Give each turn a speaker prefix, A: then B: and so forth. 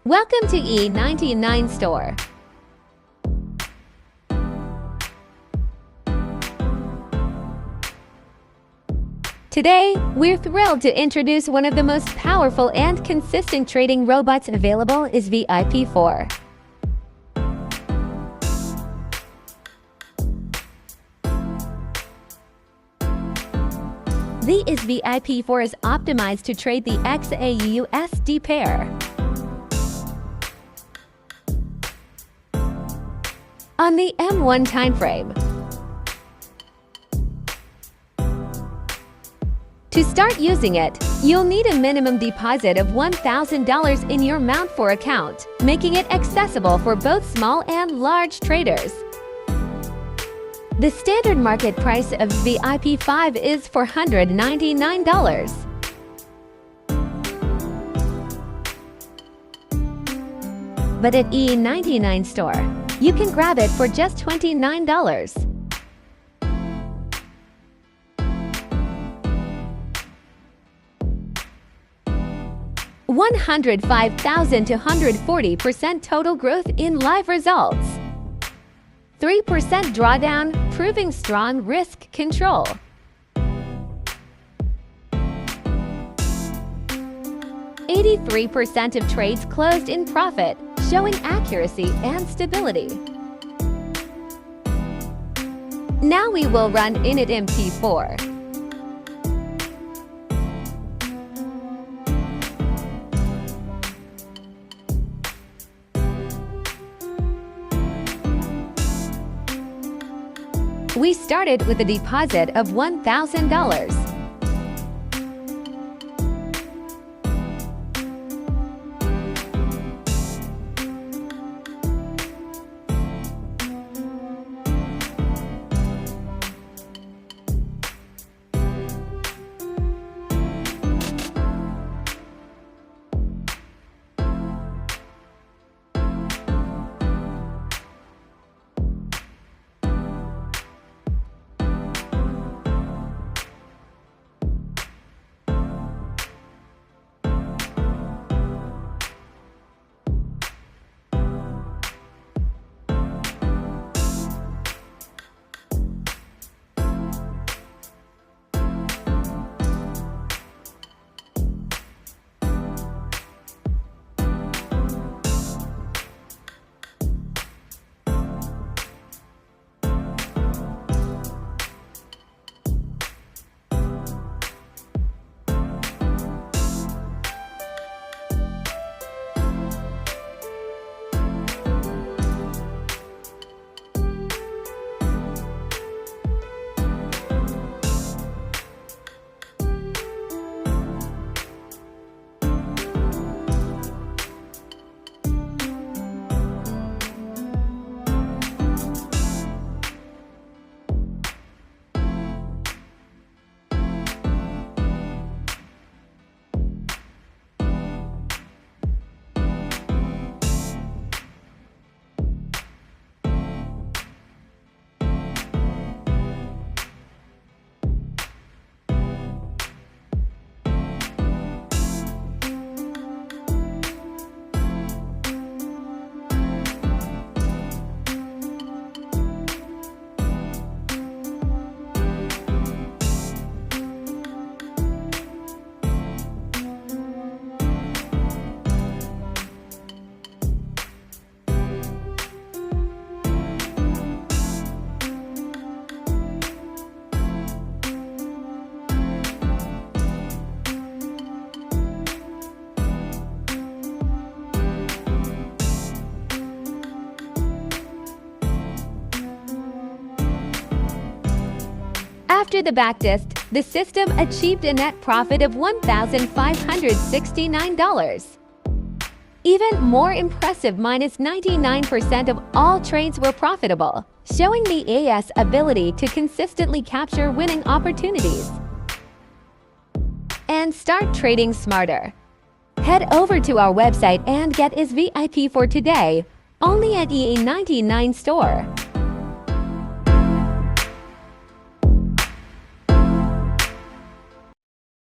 A: Welcome to E99 Store. Today, we're thrilled to introduce one of the most powerful and consistent trading robots available is VIP 4. The VIP 4 is optimized to trade the XAUUSD pair. On the M1 timeframe. To start using it, you'll need a minimum deposit of $1,000 in your Mount 4 account, making it accessible for both small and large traders. The standard market price of VIP 5 is $499. But at E99 Store, you can grab it for just $29. $105,240% total growth in live results. 3% drawdown, proving strong risk control. %83% of trades closed in profit, showing accuracy and stability. Now we will run Init MT4. We started with a deposit of $1,000. After the backtest, the system achieved a net profit of $1,569. Even more impressive, -99% of all trades were profitable, showing the AS ability to consistently capture winning opportunities. And start trading smarter. Head over to our website and get his VIP for today, only at E99 Store.